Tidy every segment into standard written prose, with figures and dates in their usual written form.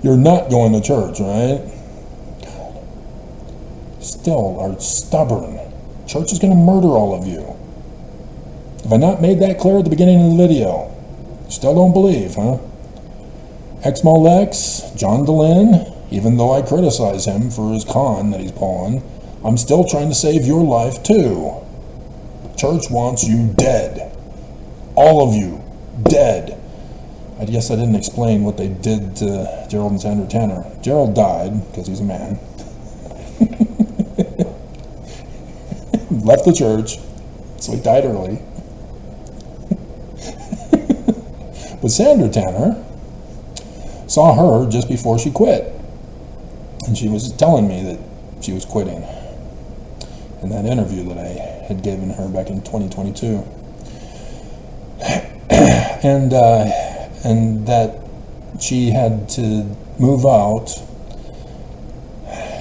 You're not going to church, right? Still are stubborn. Church is going to murder all of you. Have I not made that clear at the beginning of the video? Still don't believe, huh? X-Molex, John DeLynn, even though I criticize him for his con that he's pulling, I'm still trying to save your life too. Church wants you dead. All of you dead. I guess I didn't explain what they did to Gerald and Sandra Tanner. Gerald died, because he's a man. Left the church, so he died early. But Sandra Tanner saw her just before she quit. And she was telling me that she was quitting in that interview that I had given her back in 2022. And that she had to move out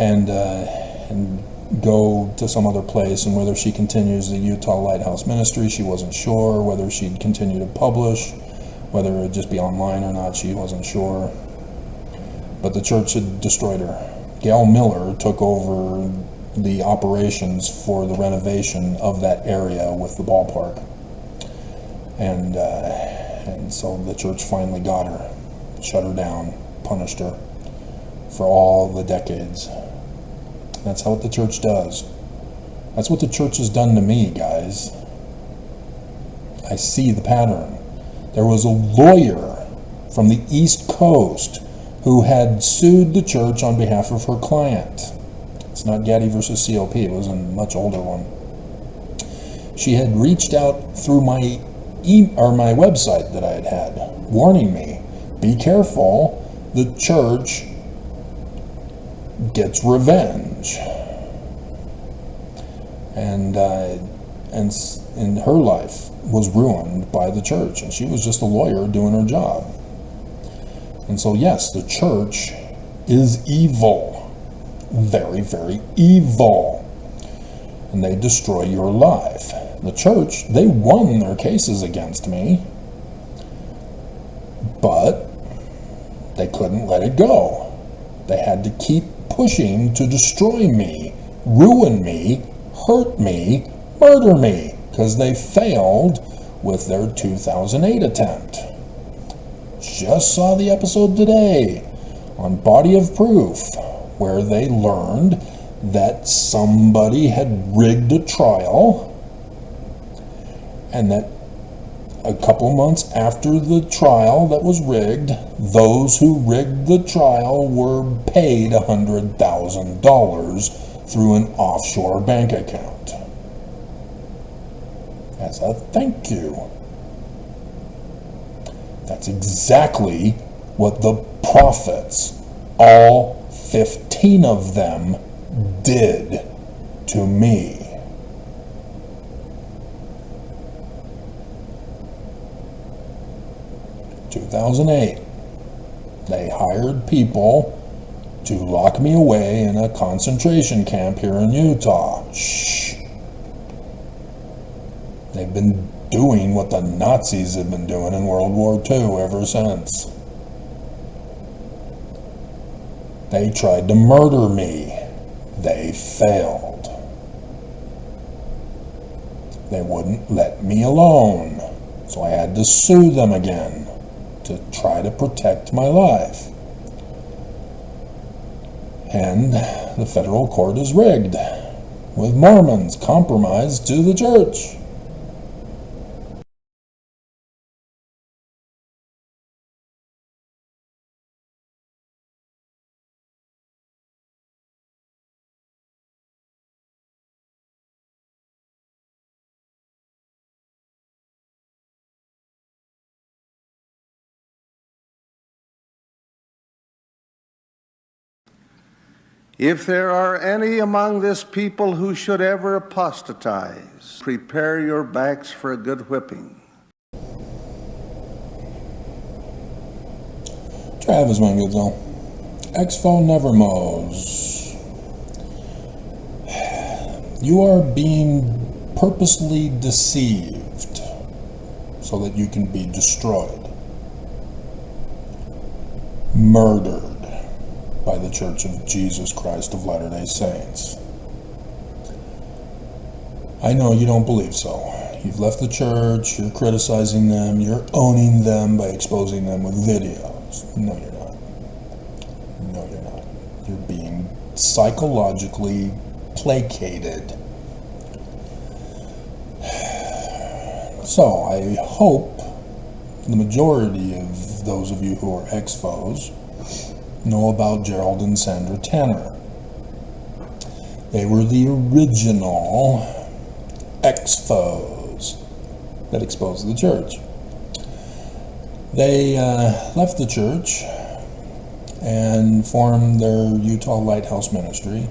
and go to some other place, and whether she continues the Utah Lighthouse Ministry, she wasn't sure. Whether she'd continue to publish, whether it would just be online or not, she wasn't sure. But the church had destroyed her. Gail Miller took over the operations for the renovation of that area with the ballpark. And so the church finally got her, shut her down, punished her for all the decades. That's what the church does. That's what the church has done to me, guys. I see the pattern. There was a lawyer from the East Coast who had sued the church on behalf of her client. It's not Gaddy versus COP, it was a much older one. She had reached out through my website that I had, warning me, be careful, the church gets revenge. And her life was ruined by the church, and she was just a lawyer doing her job. And so yes, the church is evil, very, very evil, and they destroy your life. The church, they won their cases against me, but they couldn't let it go. They had to keep pushing to destroy me, ruin me, hurt me, murder me, because they failed with their 2008 attempt. Just saw the episode today on Body of Proof, where they learned that somebody had rigged a trial, and that a couple months after the trial that was rigged, those who rigged the trial were paid $100,000 through an offshore bank account as a thank you. That's exactly what the prophets, all 15 of them, did to me. In 2008, they hired people to lock me away in a concentration camp here in Utah. Shh. They've been doing what the Nazis have been doing in World War II ever since. They tried to murder me. They failed. They wouldn't let me alone, so I had to sue them again to try to protect my life. And the federal court is rigged, with Mormons compromised to the church. If there are any among this people who should ever apostatize, prepare your backs for a good whipping. Travis Mangudzo, Exfo never mows. You are being purposely deceived so that you can be destroyed, murdered. by the Church of Jesus Christ of Latter-day Saints. I know you don't believe so. You've left the church, you're criticizing them, you're owning them by exposing them with videos. No, you're not. No, you're not. You're being psychologically placated. So, I hope the majority of those of you who are ex-foes know about Gerald and Sandra Tanner. They were the original ex-foes that exposed the church. They left the church and formed their Utah Lighthouse Ministry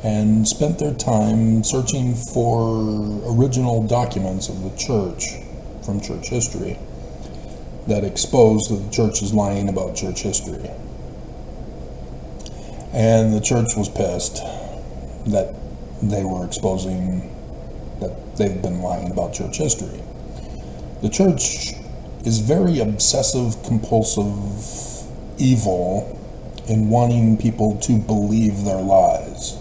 and spent their time searching for original documents of the church from church history that exposed that the church is lying about church history. And the church was pissed that they were exposing that they've been lying about church history. The church is very obsessive, compulsive, evil in wanting people to believe their lies.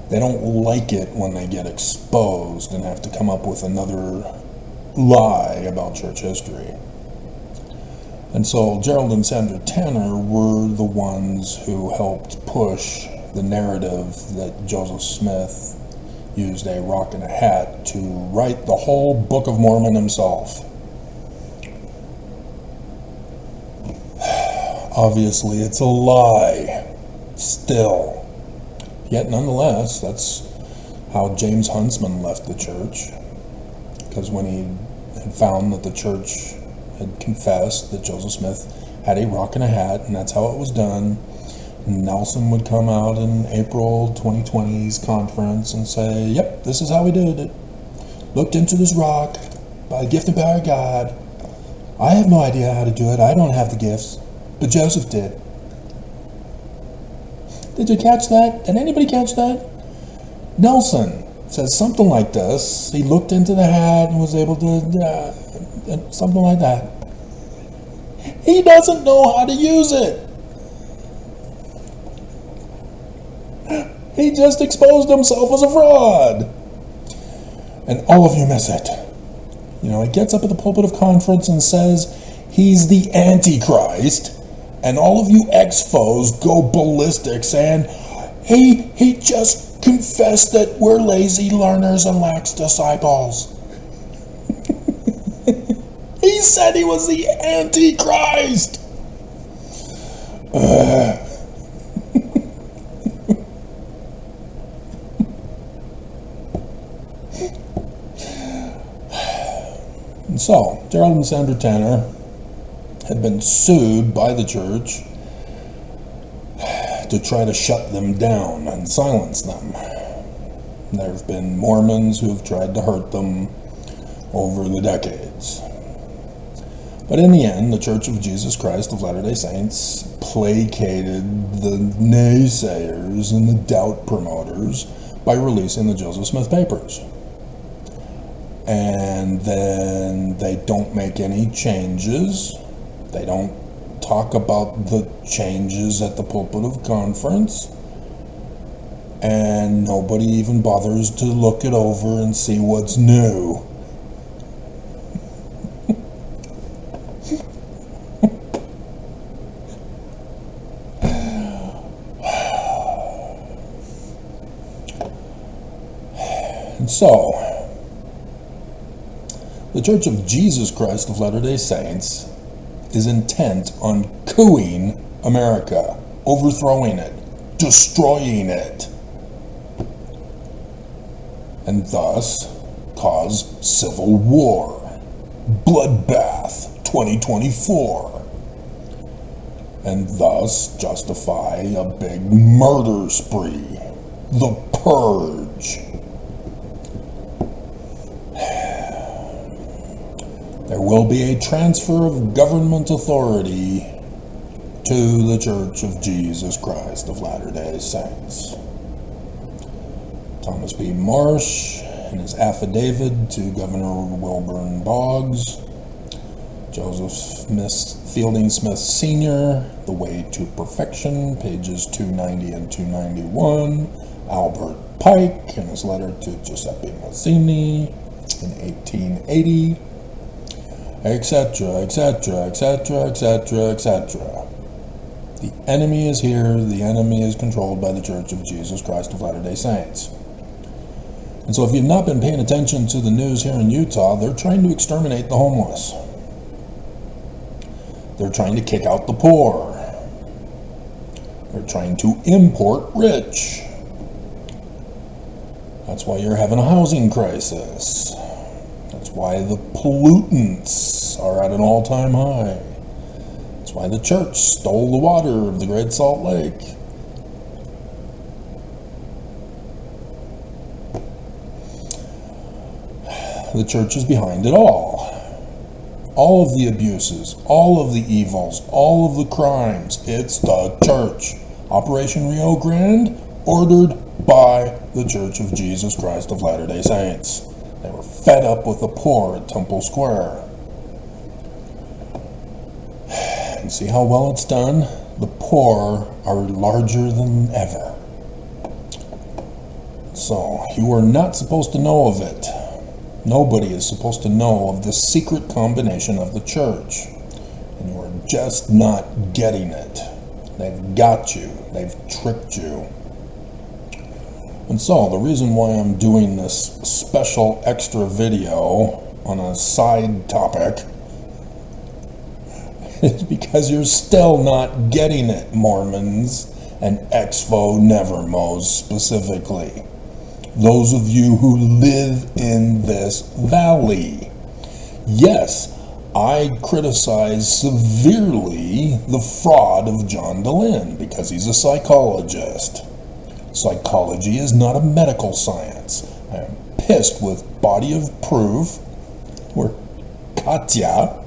They don't like it when they get exposed and have to come up with another lie about church history. And so Gerald and Sandra Tanner were the ones who helped push the narrative that Joseph Smith used a rock and a hat to write the whole Book of Mormon himself. Obviously, it's a lie, still. Yet, nonetheless, that's how James Huntsman left the church. Because when he had found that the church had confessed that Joseph Smith had a rock and a hat, and that's how it was done, Nelson would come out in April 2020's conference and say, yep, this is how we did it. Looked into this rock by the gift and power of God. I have no idea how to do it. I don't have the gifts. But Joseph did. Did you catch that? Did anybody catch that? Nelson says something like this. He looked into the hat and was able to, something like that. He doesn't know how to use it. He just exposed himself as a fraud. And all of you miss it. You know, he gets up at the pulpit of conference and says he's the Antichrist. And all of you ex-foes go ballistic saying, he just confessed that we're lazy learners and lax disciples. He said he was the Antichrist. And so, Gerald and Sandra Tanner had been sued by the church to try to shut them down and silence them. There have been Mormons who have tried to hurt them over the decades. But in the end, the Church of Jesus Christ of Latter-day Saints placated the naysayers and the doubt promoters by releasing the Joseph Smith papers. And then they don't make any changes. They don't talk about the changes at the pulpit of conference. And nobody even bothers to look it over and see what's new. And so, the Church of Jesus Christ of Latter-day Saints is intent on cooing America, overthrowing it, destroying it, and thus cause civil war, bloodbath 2024, and thus justify a big murder spree, the purge. There will be a transfer of government authority to the Church of Jesus Christ of Latter-day Saints. Thomas B. Marsh, in his affidavit to Governor Wilburn Boggs, Joseph Fielding Smith Sr., The Way to Perfection, pages 290 and 291. Albert Pike in his letter to Giuseppe Mazzini in 1880, etc., etc., etc., etc., etc. The enemy is here. The enemy is controlled by the Church of Jesus Christ of Latter-day Saints. And so if you've not been paying attention to the news here in Utah, they're trying to exterminate the homeless. They're trying to kick out the poor. They're trying to import rich. That's why you're having a housing crisis. That's why the pollutants are at an all-time high. That's why the church stole the water of the Great Salt Lake. The church is behind it all. All of the abuses, all of the evils, all of the crimes, it's the church. Operation Rio Grande, ordered by the Church of Jesus Christ of Latter-day Saints. They were fed up with the poor at Temple Square. And see how well it's done? The poor are larger than ever. So, you are not supposed to know of it. Nobody is supposed to know of the secret combination of the church. And you are just not getting it. They've got you. They've tricked you. And so, the reason why I'm doing this special extra video on a side topic is because you're still not getting it, Mormons and Exvo Nevermos specifically. Those of you who live in this valley. Yes, I criticize severely the fraud of John DeLynn because he's a psychologist. Psychology is not a medical science. I am pissed with Body of Proof, where Katya,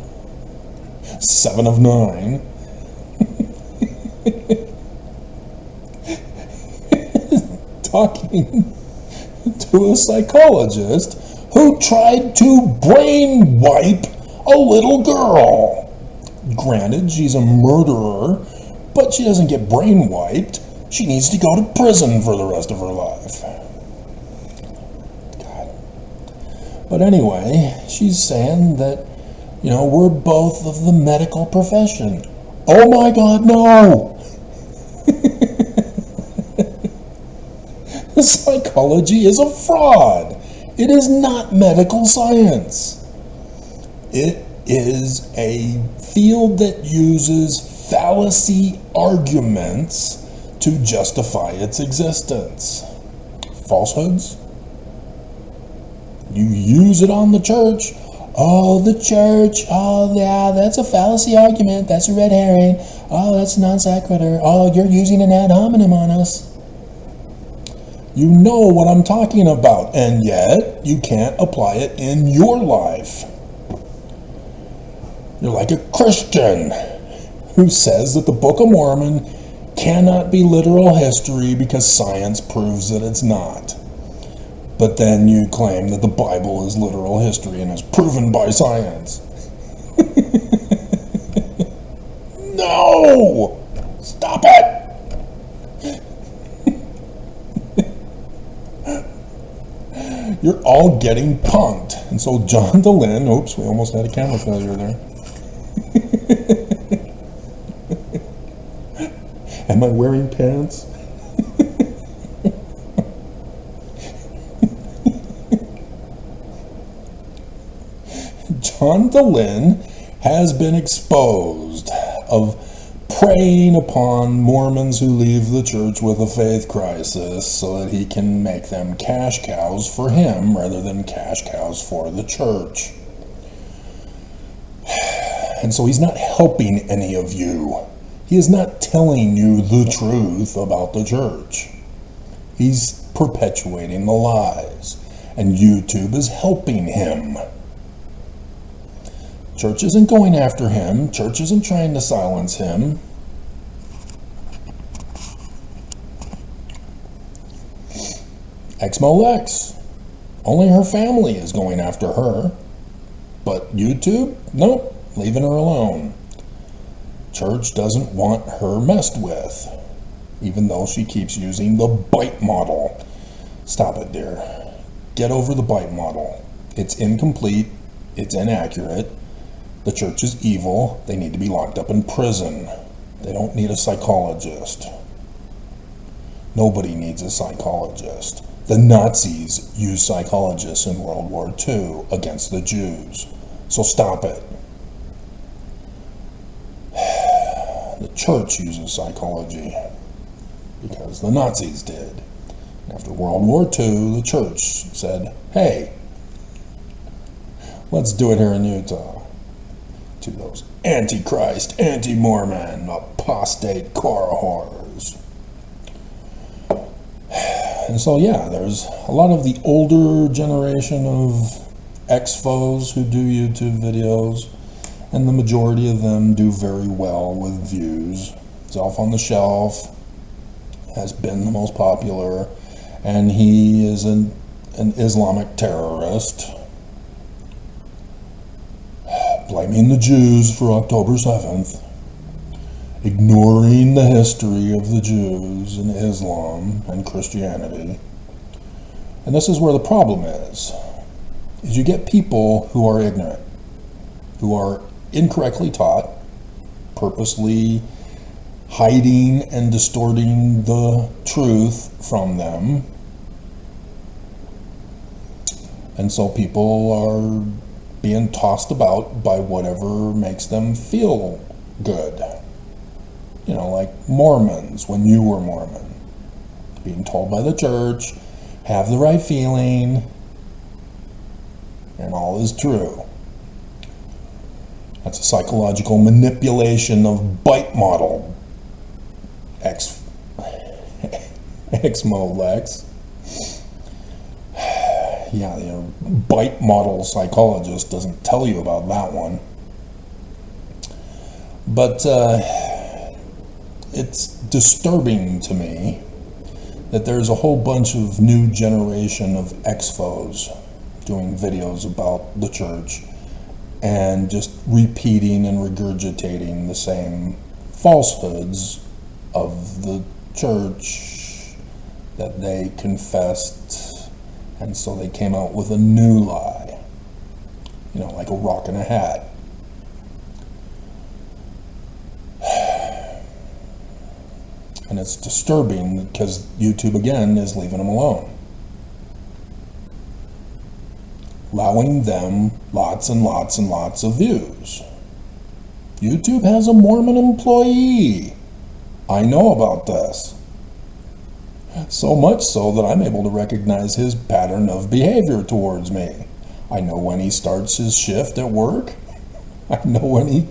7 of 9, talking to a psychologist who tried to brain wipe a little girl. Granted, she's a murderer, but she doesn't get brain wiped. She needs to go to prison for the rest of her life. God. But anyway, she's saying that, we're both of the medical profession. Oh my God, no! Psychology is a fraud. It is not medical science. It is a field that uses fallacy arguments to justify its existence. Falsehoods. You use it on the church. Oh, the church. Oh, yeah, that's a fallacy argument. That's a red herring. Oh, that's non sequitur. Oh, you're using an ad hominem on us. You know what I'm talking about, and yet you can't apply it in your life. You're like a Christian who says that the Book of Mormon cannot be literal history because science proves that it's not. But then you claim that the Bible is literal history and is proven by science. No! Stop it! You're all getting punked. And so John DeLynn, oops, we almost had a camera failure there. Am I wearing pants? John DeLynn has been exposed of preying upon Mormons who leave the church with a faith crisis so that he can make them cash cows for him rather than cash cows for the church. And so he's not helping any of you. He is not telling you the truth about the church. He's perpetuating the lies, and YouTube is helping him. Church isn't going after him. Church isn't trying to silence him. Ex-Molex. Only her family is going after her. But YouTube? Nope. leaving her alone. Church doesn't want her messed with, even though she keeps using the bite model. Stop it, dear. Get over the bite model. It's incomplete. It's inaccurate. The church is evil. They need to be locked up in prison. They don't need a psychologist. Nobody needs a psychologist. The Nazis used psychologists in World War II against the Jews. So stop it. The church uses psychology because the Nazis did. After World War II, the church said, hey, let's do it here in Utah. To those antichrist, anti-Mormon, apostate core whores. And so, yeah, there's a lot of the older generation of ex-foes who do YouTube videos, and the majority of them do very well with views. Zelf on the Shelf has been the most popular, and he is an Islamic terrorist, blaming the Jews for October 7th, ignoring the history of the Jews and Islam and Christianity. And this is where the problem is you get people who are ignorant, who are incorrectly taught, purposely hiding and distorting the truth from them. And so people are being tossed about by whatever makes them feel good. You know, like Mormons, when you were Mormon. Being told by the church, have the right feeling, and all is true. That's a psychological manipulation of bite model. Ex-Molex. Yeah, the bite model psychologist doesn't tell you about that one. But it's disturbing to me that there's a whole bunch of new generation of ex-foes doing videos about the church and just repeating and regurgitating the same falsehoods of the church that they confessed, and so they came out with a new lie, you know, like a rock in a hat. And it's disturbing because YouTube, again, is leaving them alone. Allowing them lots and lots and lots of views. YouTube has a Mormon employee. I know about this. So much so that I'm able to recognize his pattern of behavior towards me. I know when he starts his shift at work. I know when he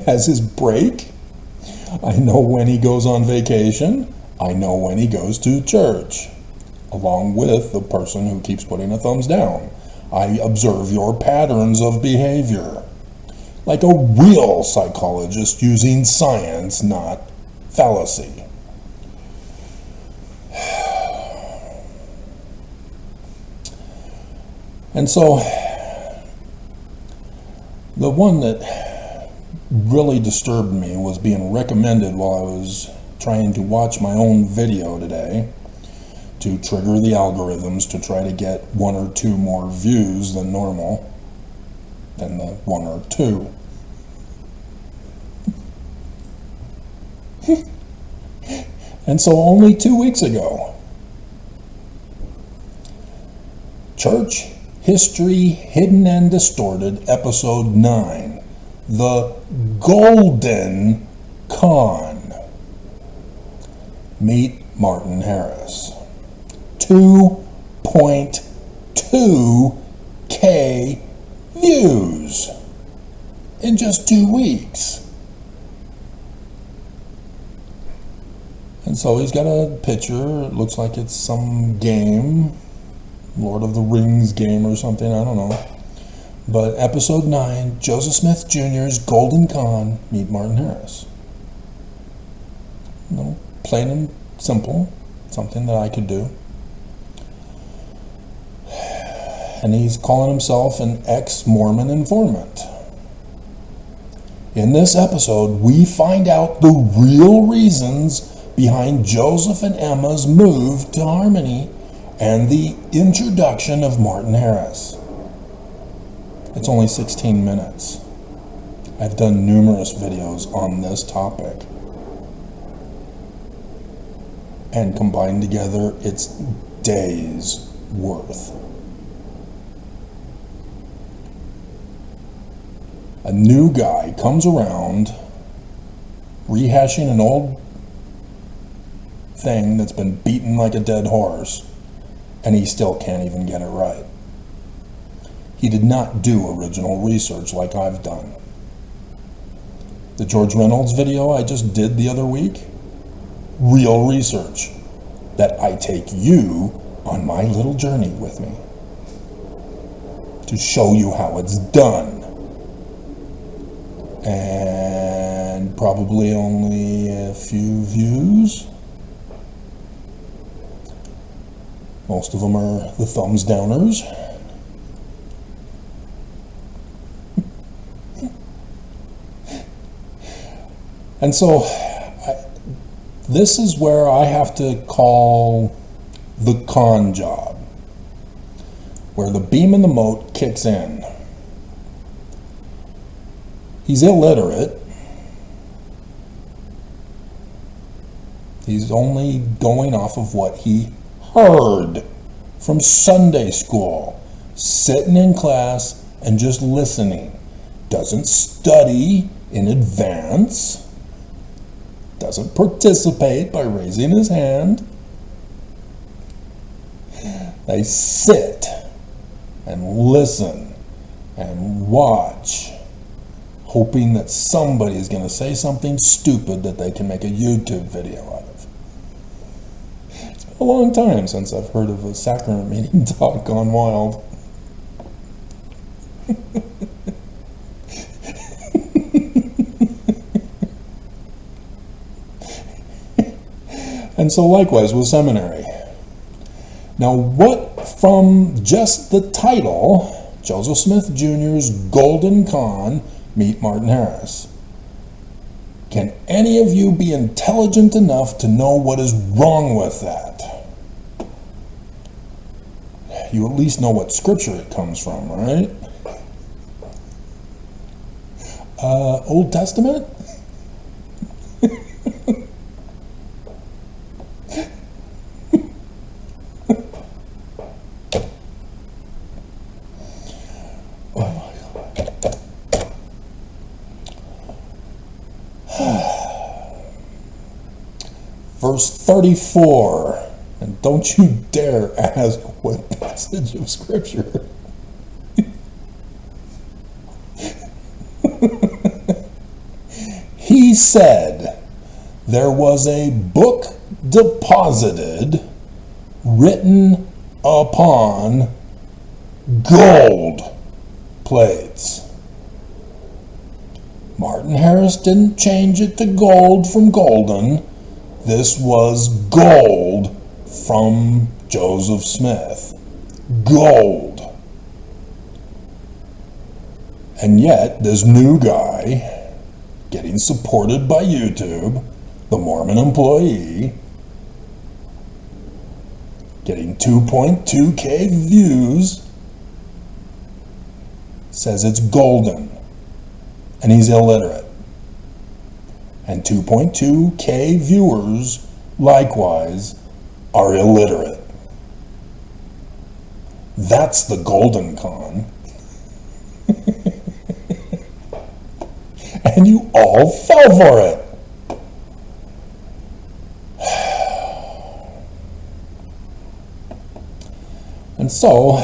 has his break. I know when he goes on vacation. I know when he goes to church, along with the person who keeps putting a thumbs down. I observe your patterns of behavior, like a real psychologist using science, not fallacy. And so, the one that really disturbed me was being recommended while I was trying to watch my own video today to trigger the algorithms to try to get 1 or 2 more views than normal, than the 1 or 2. And so only 2 weeks ago, Church History Hidden and Distorted, Episode 9, The Golden Con. Meet Martin Harris. 2.2K views in just 2 weeks. And so he's got a picture. It looks like it's some game, Lord of the Rings game or something, I don't know. But episode 9, Joseph Smith Jr.'s Golden Con, meet Martin Harris. You know, plain and simple, something that I could do. and he's calling himself an ex-Mormon informant. In this episode, we find out the real reasons behind Joseph and Emma's move to Harmony and the introduction of Martin Harris. It's only 16 minutes. I've done numerous videos on this topic. And combined together, it's days worth. A new guy comes around rehashing an old thing that's been beaten like a dead horse, and he still can't even get it right. He did not do original research like I've done. The George Reynolds video I just did the other week, real research that I take you on my little journey with me to show you how it's done. And probably only a few views. Most of them are the thumbs downers. And so this is where I have to call the con job, where the beam in the moat kicks in. He's illiterate. He's only going off of what he heard from Sunday school, sitting in class and just listening. Doesn't study in advance. Doesn't participate by raising his hand. They sit and listen and watch, hoping that somebody is going to say something stupid that they can make a YouTube video out of. It's been a long time since I've heard of a sacrament meeting talk gone wild. And so likewise with seminary. Now what from just the title, Joseph Smith Jr.'s Golden Con, Meet Martin Harris, can any of you be intelligent enough to know what is wrong with that? You at least know what scripture it comes from, right? Old Testament? Verse 34, and don't you dare ask what passage of scripture. He said, there was a book deposited, written upon gold plates. Martin Harris didn't change it to gold from golden. This was gold from Joseph Smith. Gold. And yet, this new guy, getting supported by YouTube, the Mormon employee, getting 2.2K views, says it's golden. And he's illiterate. And 2.2K viewers, likewise, are illiterate. That's the Golden Con. And you all fell for it. And so,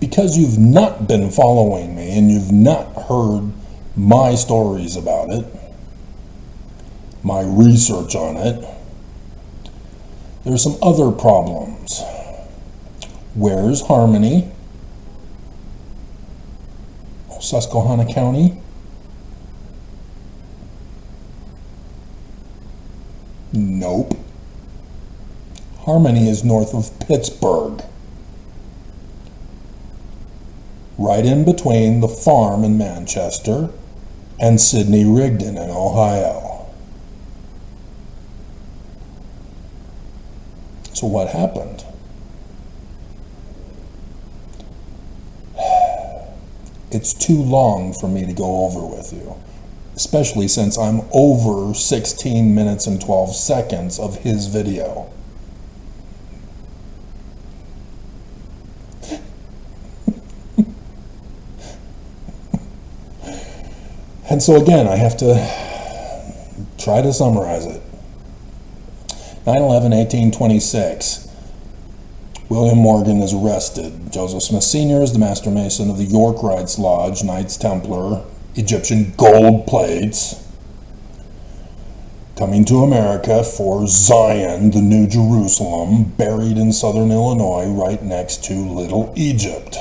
because you've not been following me and you've not heard my stories about it, my research on it, there's some other problems. Where's Harmony? Susquehanna County? Nope. Harmony is north of Pittsburgh. right in between the farm in Manchester and Sidney Rigdon in Ohio. So what happened? It's too long for me to go over with you, especially since I'm over 16 minutes and 12 seconds of his video. And so again, I have to try to summarize it. 9/11/1826. William Morgan is arrested. Joseph Smith Sr. is the master mason of the York Rites Lodge, Knights Templar, Egyptian gold plates, coming to America for Zion, the New Jerusalem, buried in southern Illinois, right next to Little Egypt,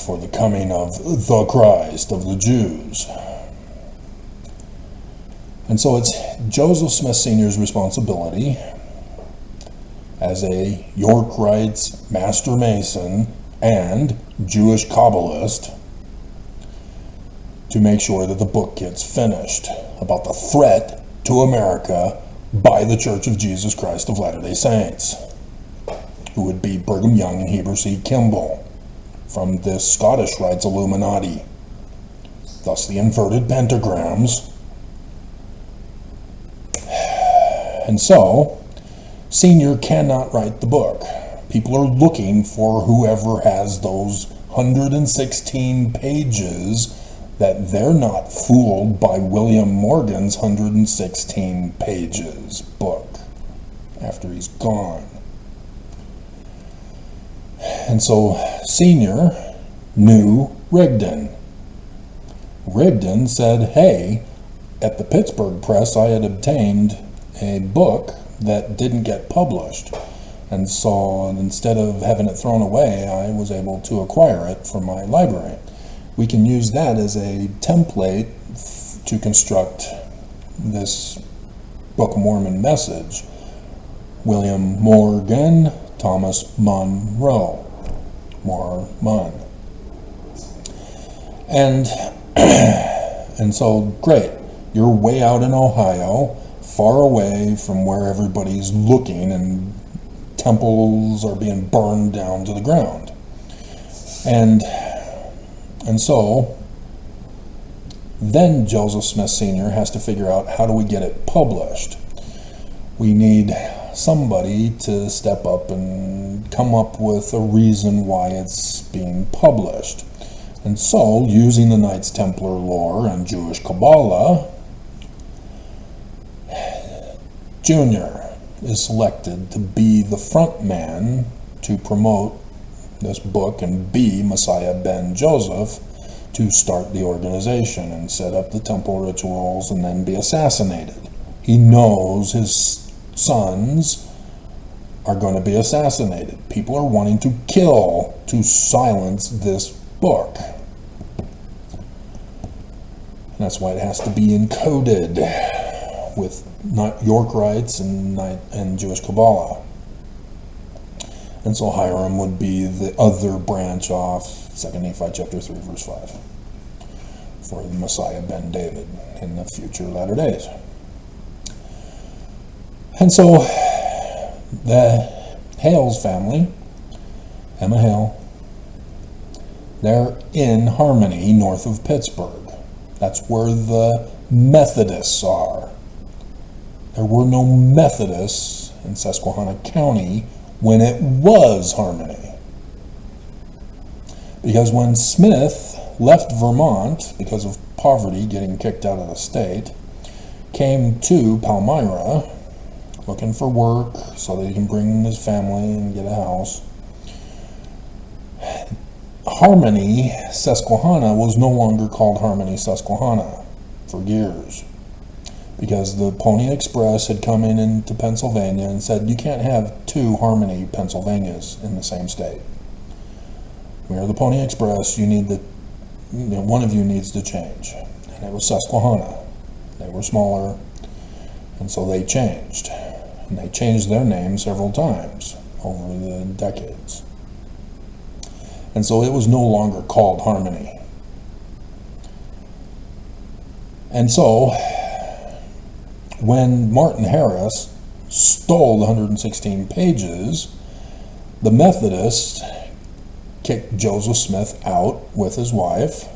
for the coming of the Christ of the Jews. And so it's Joseph Smith Sr.'s responsibility as a York Rites Master Mason and Jewish Kabbalist to make sure that the book gets finished about the threat to America by the Church of Jesus Christ of Latter-day Saints, who would be Brigham Young and Heber C. Kimball from this Scottish Rites Illuminati, thus the inverted pentagrams. And so, Senior cannot write the book. People are looking for whoever has those 116 pages, that they're not fooled by William Morgan's 116 pages book after he's gone. And so Senior knew Rigdon. Rigdon said, hey, at the Pittsburgh Press I had obtained a book that didn't get published, and so instead of having it thrown away, I was able to acquire it for my library. We can use that as a template to construct this Book of Mormon message. William Morgan, Thomas Monroe, Mormon. And so great, you're way out in Ohio, far away from where everybody's looking, and temples are being burned down to the ground. And so then Joseph Smith Sr. has to figure out, how do we get it published? We need somebody to step up and come up with a reason why it's being published. And so, using the Knights Templar lore and Jewish Kabbalah, Junior is selected to be the front man to promote this book and be Messiah ben Joseph to start the organization and set up the temple rituals and then be assassinated. He knows his sons are going to be assassinated. People are wanting to kill to silence this book. And that's why it has to be encoded with York Rites and Jewish Kabbalah. And so Hiram would be the other branch off 2 Nephi chapter 3 verse 5 for the Messiah ben David in the future latter days. And so the Hales family, Emma Hale, they're in Harmony north of Pittsburgh. That's where the Methodists are. There were no Methodists in Susquehanna County when it was Harmony. Because when Smith left Vermont because of poverty, getting kicked out of the state, came to Palmyra looking for work so that he can bring his family and get a house. Harmony, Susquehanna, was no longer called Harmony, Susquehanna for years, because the Pony Express had come into Pennsylvania and said, you can't have two Harmony Pennsylvanias in the same state. We are the Pony Express, one of you needs to change. And it was Susquehanna. They were smaller, and so they changed. And they changed their name several times over the decades. And so it was no longer called Harmony. And so, when Martin Harris stole the 116 pages, the Methodists kicked Joseph Smith out with his wife,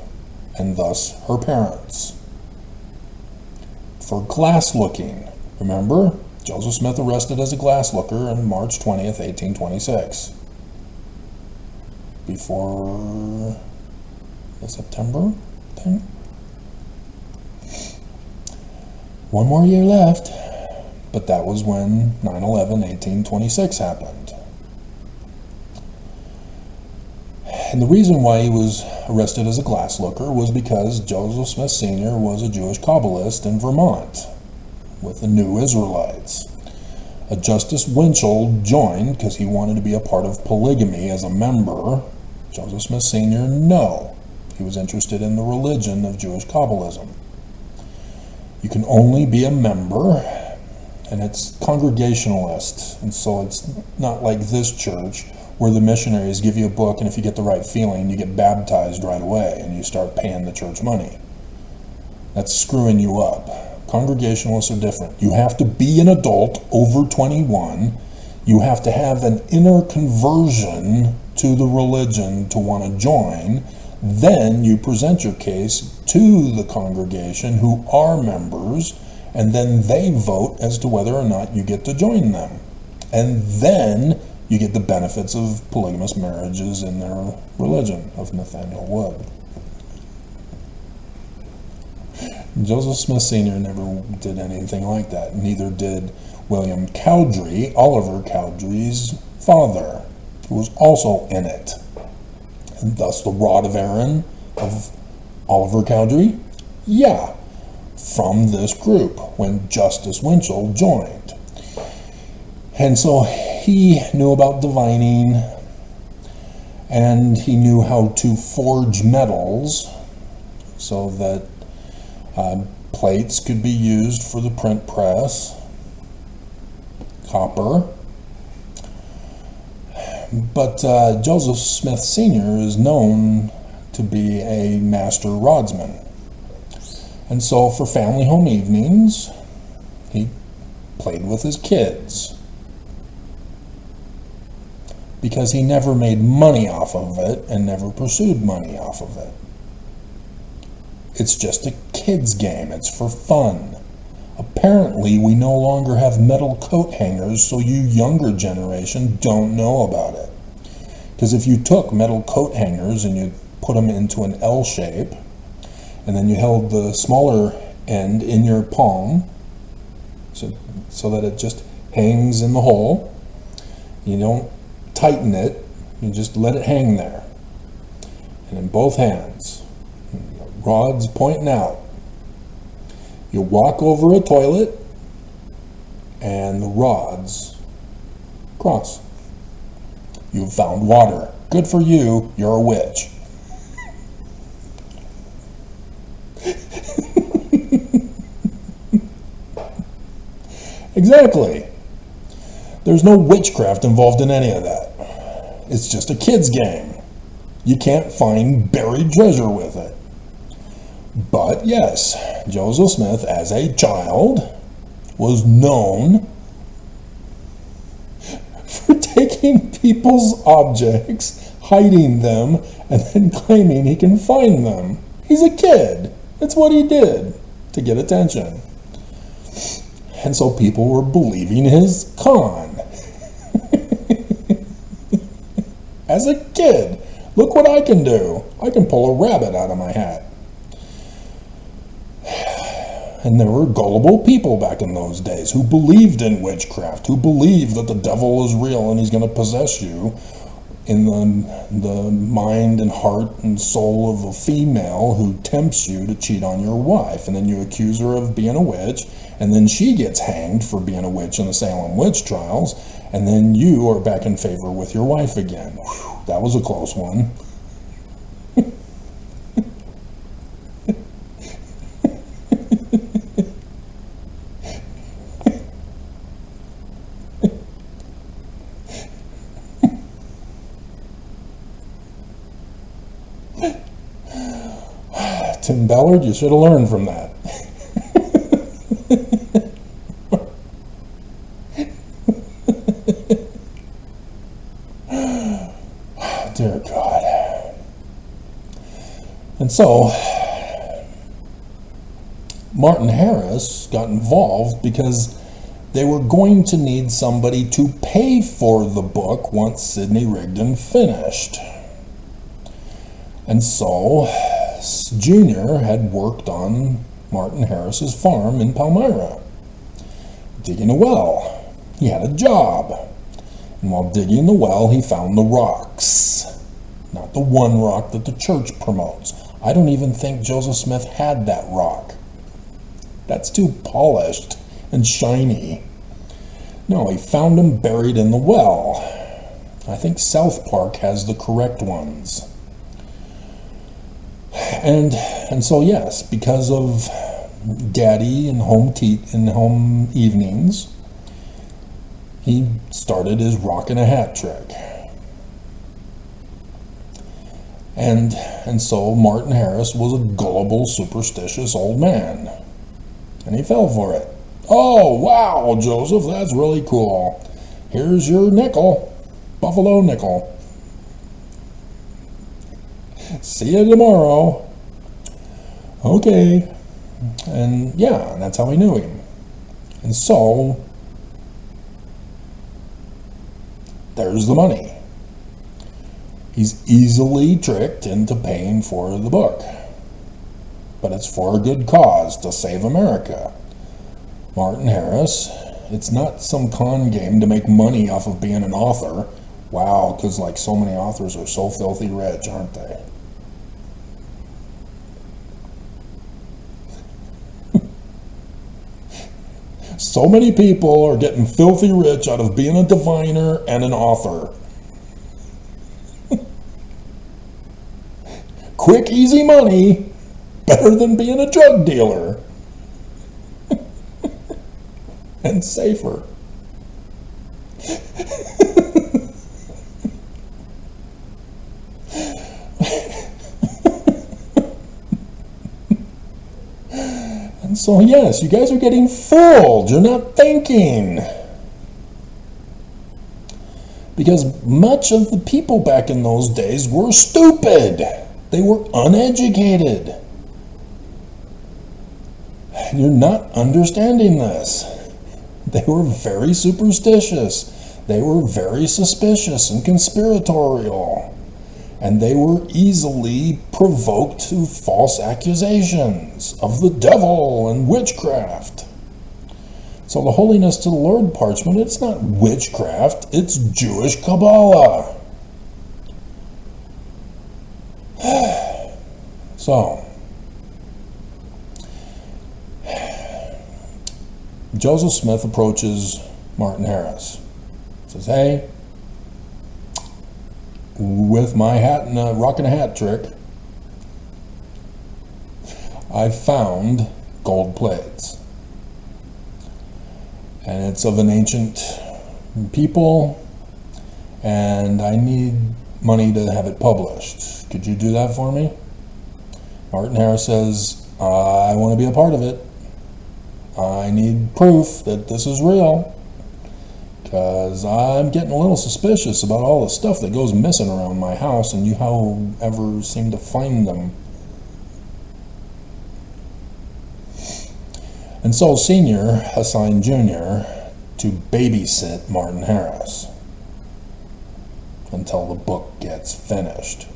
and thus her parents, for glass looking. Remember, Joseph Smith arrested as a glass looker on March 20th, 1826. Before the September thing. One more year left, but that was when 9/11/1826 happened. And the reason why he was arrested as a glass looker was because Joseph Smith Sr. was a Jewish Kabbalist in Vermont with the New Israelites. A Justice Winchell joined because he wanted to be a part of polygamy as a member. Joseph Smith Sr., no. He was interested in the religion of Jewish Kabbalism. You can only be a member, and it's Congregationalist, and so it's not like this church where the missionaries give you a book, and if you get the right feeling, you get baptized right away, and you start paying the church money. That's screwing you up. Congregationalists are different. You have to be an adult over 21. You have to have an inner conversion to the religion to want to join. Then you present your case to the congregation who are members, and then they vote as to whether or not you get to join them. And then you get the benefits of polygamous marriages in their religion of Nathaniel Wood. Joseph Smith Sr. never did anything like that. Neither did William Cowdery, Oliver Cowdery's father, who was also in it. And thus the rod of Aaron of Oliver Cowdery? Yeah, from this group when Justice Winchell joined. And so he knew about divining, and he knew how to forge metals so that plates could be used for the print press, copper. But Joseph Smith Sr. is known to be a master rodsman. And so for family home evenings, he played with his kids. Because he never made money off of it and never pursued money off of it. It's just a kid's game. It's for fun. Apparently, we no longer have metal coat hangers, so you younger generation don't know about it. Because if you took metal coat hangers and you put them into an L shape, and then you held the smaller end in your palm, so that it just hangs in the hole, you don't tighten it, you just let it hang there. And in both hands, rods pointing out. You walk over a toilet, and the rods cross. You've found water. Good for you, you're a witch. Exactly. There's no witchcraft involved in any of that. It's just a kid's game. You can't find buried treasure with it. But yes, Joseph Smith, as a child, was known for taking people's objects, hiding them, and then claiming he can find them. He's a kid. That's what he did to get attention. And so people were believing his con. As a kid, look what I can do. I can pull a rabbit out of my hat. And there were gullible people back in those days who believed in witchcraft, who believed that the devil is real and he's going to possess you in the mind and heart and soul of a female who tempts you to cheat on your wife. And then you accuse her of being a witch, and then she gets hanged for being a witch in the Salem witch trials, and then you are back in favor with your wife again. Whew, that was a close one. Tim Ballard, you should have learned from that. Dear God. And so, Martin Harris got involved because they were going to need somebody to pay for the book once Sidney Rigdon finished. And so, Junior had worked on Martin Harris's farm in Palmyra, digging a well. He had a job. And while digging the well, he found the rocks. Not the one rock that the church promotes. I don't even think Joseph Smith had that rock. That's too polished and shiny. No, he found them buried in the well. I think South Park has the correct ones. And so yes, because of Daddy and home evenings, he started his rockin' a hat trick. And so Martin Harris was a gullible, superstitious old man. And he fell for it. Oh, wow, Joseph, that's really cool. Here's your nickel, buffalo nickel. See you tomorrow. Okay. And yeah, that's how he knew him. And so, there's the money. He's easily tricked into paying for the book. But it's for a good cause, to save America. Martin Harris, it's not some con game to make money off of being an author. Wow, because like so many authors are so filthy rich, aren't they? So many people are getting filthy rich out of being a diviner and an author. Quick, easy money, better than being a drug dealer. And safer. And so, yes, you guys are getting fooled. You're not thinking. Because much of the people back in those days were stupid. They were uneducated. And you're not understanding this. They were very superstitious. They were very suspicious and conspiratorial. And they were easily provoked to false accusations of the devil and witchcraft. So the Holiness to the Lord parchment, it's not witchcraft, it's Jewish Kabbalah. So, Joseph Smith approaches Martin Harris. Says, hey, with my hat and a rockin' a hat trick, I found gold plates. And it's of an ancient people, and I need money to have it published. Could you do that for me? Martin Harris says, I want to be a part of it. I need proof that this is real, because I'm getting a little suspicious about all the stuff that goes missing around my house, and you however seem to find them. And so Senior assigned Junior to babysit Martin Harris until the book gets finished.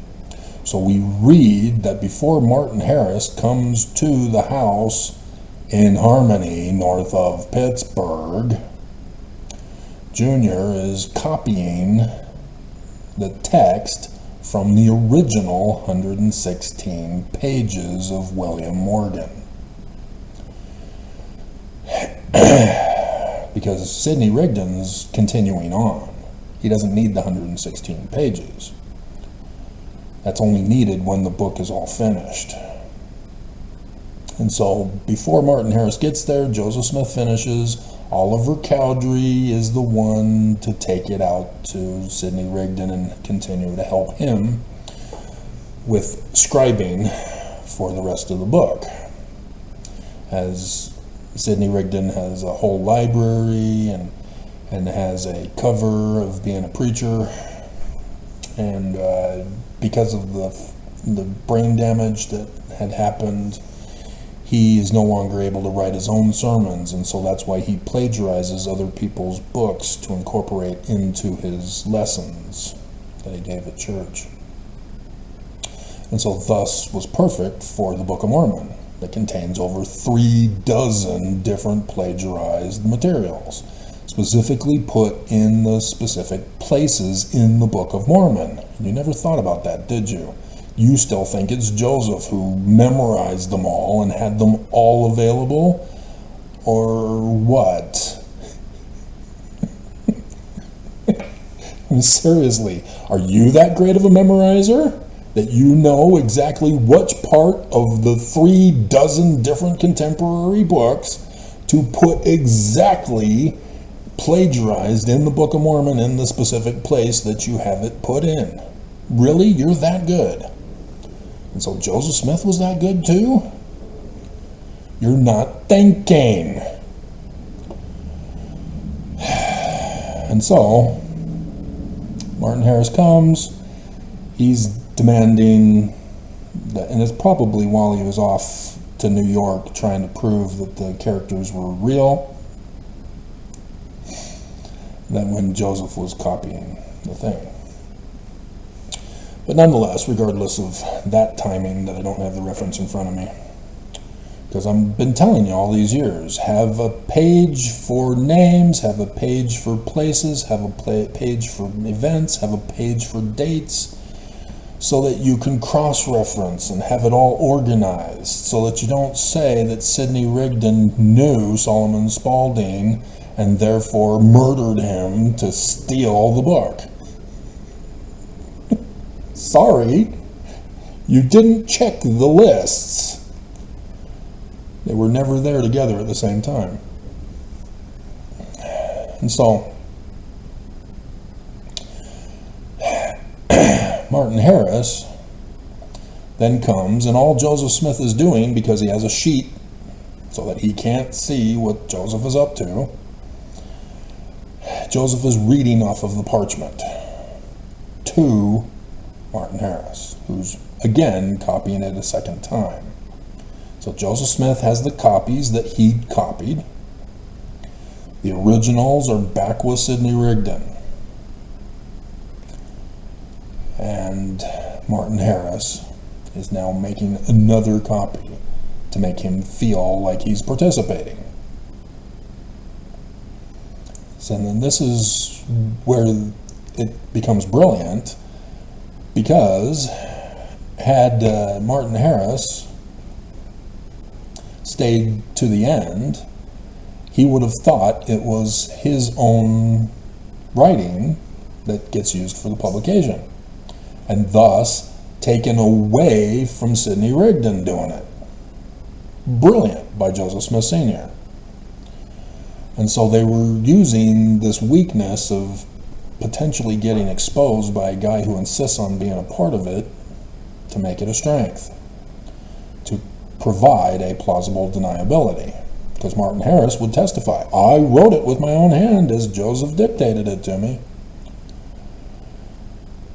So we read that before Martin Harris comes to the house in Harmony, north of Pittsburgh, Junior is copying the text from the original 116 pages of William Morgan. Because Sidney Rigdon's continuing on. He doesn't need the 116 pages. That's only needed when the book is all finished. And so, before Martin Harris gets there, Joseph Smith finishes. Oliver Cowdery is the one to take it out to Sidney Rigdon and continue to help him with scribing for the rest of the book. As Sidney Rigdon has a whole library and has a cover of being a preacher, and because of the brain damage that had happened, he is no longer able to write his own sermons, and so that's why he plagiarizes other people's books to incorporate into his lessons that he gave at church. And so thus was perfect for the Book of Mormon, that contains over 36 different plagiarized materials, specifically put in the specific places in the Book of Mormon. And you never thought about that, did you? You still think it's Joseph who memorized them all and had them all available? Or what? I mean, seriously, are you that great of a memorizer that you know exactly which part of the 36 different contemporary books to put exactly plagiarized in the Book of Mormon in the specific place that you have it put in? Really? You're that good? And so Joseph Smith was that good too? You're not thinking. And so Martin Harris comes. He's demanding that, and it's probably while he was off to New York trying to prove that the characters were real, that when Joseph was copying the thing. But nonetheless, regardless of that timing, that I don't have the reference in front of me, because I've been telling you all these years, have a page for names, have a page for places, have a page for events, have a page for dates, so that you can cross-reference and have it all organized, so that you don't say that Sidney Rigdon knew Solomon Spaulding and therefore murdered him to steal the book. Sorry, you didn't check the lists. They were never there together at the same time. And so Martin Harris then comes, and all Joseph Smith is doing, because he has a sheet so that he can't see what Joseph is up to, Joseph is reading off of the parchment to Martin Harris, who's again copying it a second time. So Joseph Smith has the copies that he copied. The originals are back with Sidney Rigdon. And Martin Harris is now making another copy to make him feel like he's participating. So then this is where it becomes brilliant, because had Martin Harris stayed to the end, he would have thought it was his own writing that gets used for the publication, and thus taken away from Sidney Rigdon doing it. Brilliant by Joseph Smith Sr. And so they were using this weakness of potentially getting exposed by a guy who insists on being a part of it to make it a strength, to provide a plausible deniability. Because Martin Harris would testify, I wrote it with my own hand as Joseph dictated it to me.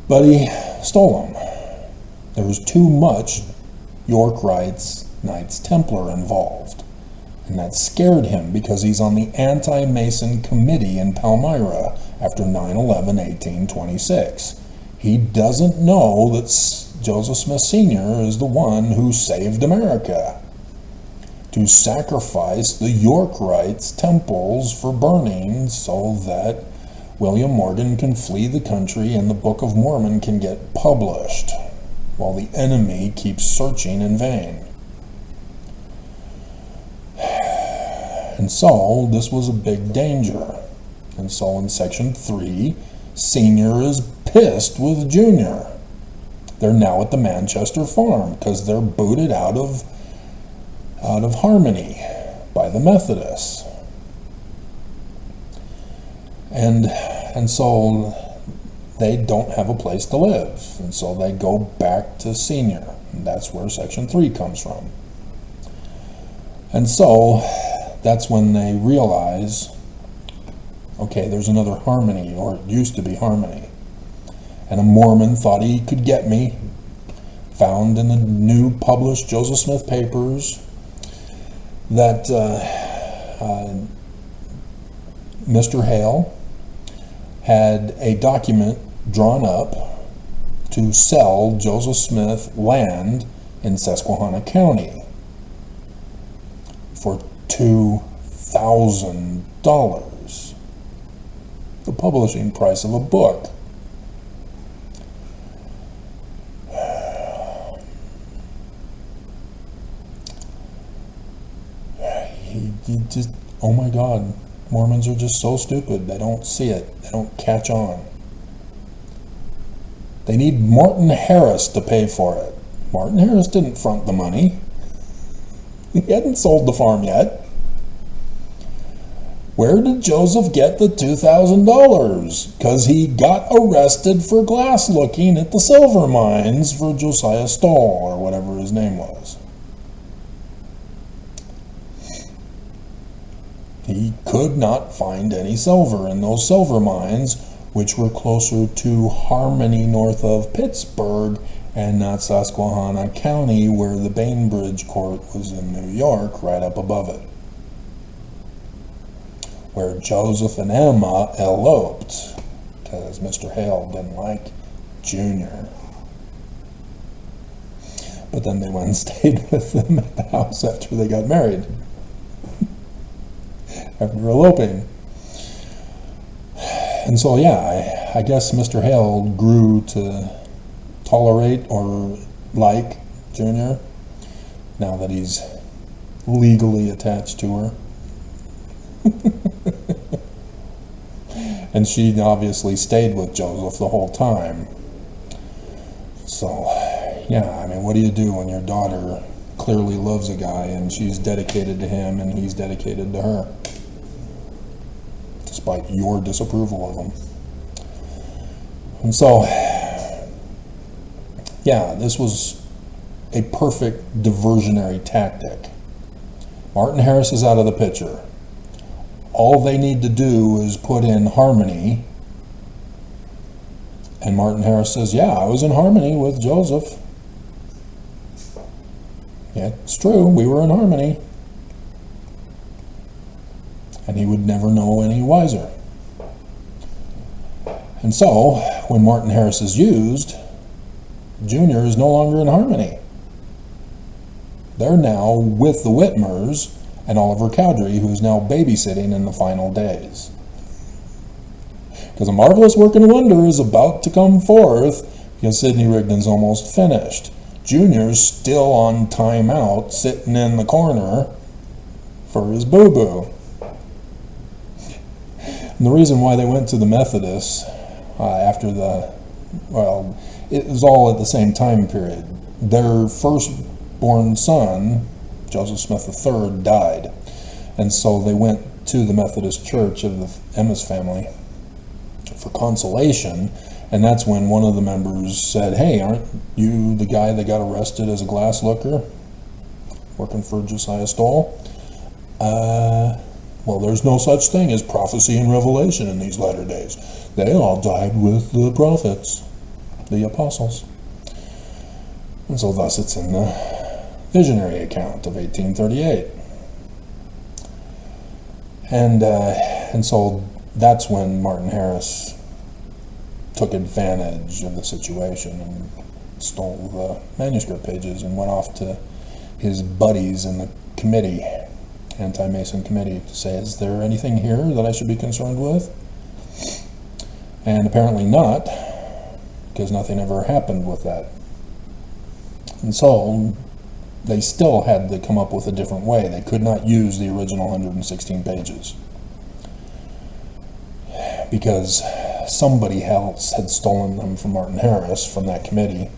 But he stole them. There was too much York Knights Templar involved. And that scared him, because he's on the anti-Mason committee in Palmyra after 9/11/1826. He doesn't know that Joseph Smith Sr. is the one who saved America, to sacrifice the York Rites temples for burning so that William Morgan can flee the country and the Book of Mormon can get published, while the enemy keeps searching in vain. And so this was a big danger. And so in section 3, Senior is pissed with Junior. They're now at the Manchester farm because they're booted out of Harmony by the Methodists. And so they don't have a place to live. And so they go back to Senior. And that's where Section 3 comes from. And so that's when they realize, okay, there's another Harmony, or it used to be Harmony. And a Mormon thought he could get me, found in the new published Joseph Smith papers that Mr. Hale had a document drawn up to sell Joseph Smith land in Susquehanna County for $2,000, the publishing price of a book. You just, oh my God, Mormons are just so stupid. They don't see it. They don't catch on. They need Martin Harris to pay for it. Martin Harris didn't front the money. He hadn't sold the farm yet. Where did Joseph get the $2,000? Because he got arrested for glass looking at the silver mines for Josiah Stoll, or whatever his name was. He could not find any silver in those silver mines, which were closer to Harmony north of Pittsburgh and not Susquehanna County, where the Bainbridge Court was in New York, right up above it, where Joseph and Emma eloped, because Mr. Hale didn't like Junior. But then they went and stayed with them at the house after they got married. After eloping. And so, yeah, I guess Mr. Hale grew to tolerate or like Junior, now that he's legally attached to her. And she obviously stayed with Joseph the whole time. So, yeah, I mean, what do you do when your daughter clearly loves a guy and she's dedicated to him and he's dedicated to her, despite your disapproval of him? And so, yeah, this was a perfect diversionary tactic. Martin Harris is out of the picture. All they need to do is put in Harmony, and Martin Harris says, yeah, I was in Harmony with Joseph. Yeah, it's true, we were in Harmony. And he would never know any wiser. And so, when Martin Harris is used, Junior is no longer in Harmony. They're now with the Whitmers and Oliver Cowdery, who is now babysitting in the final days. Because a marvelous work and wonder is about to come forth, because Sidney Rigdon's almost finished. Junior's still on timeout, sitting in the corner for his boo-boo. And the reason why they went to the Methodists after it was all at the same time period. Their firstborn son, Joseph Smith III, died. And so they went to the Methodist Church of the Emma's family for consolation. And that's when one of the members said, hey, aren't you the guy that got arrested as a glass looker working for Josiah Stoll? Well, there's no such thing as prophecy and revelation in these latter days. They all died with the prophets, the apostles. And so thus it's in the visionary account of 1838. And so that's when Martin Harris took advantage of the situation and stole the manuscript pages and went off to his buddies in the committee, anti-Mason committee, to say, is there anything here that I should be concerned with? And apparently not, because nothing ever happened with that. And so they still had to come up with a different way. They could not use the original 116 pages because somebody else had stolen them from Martin Harris from that committee,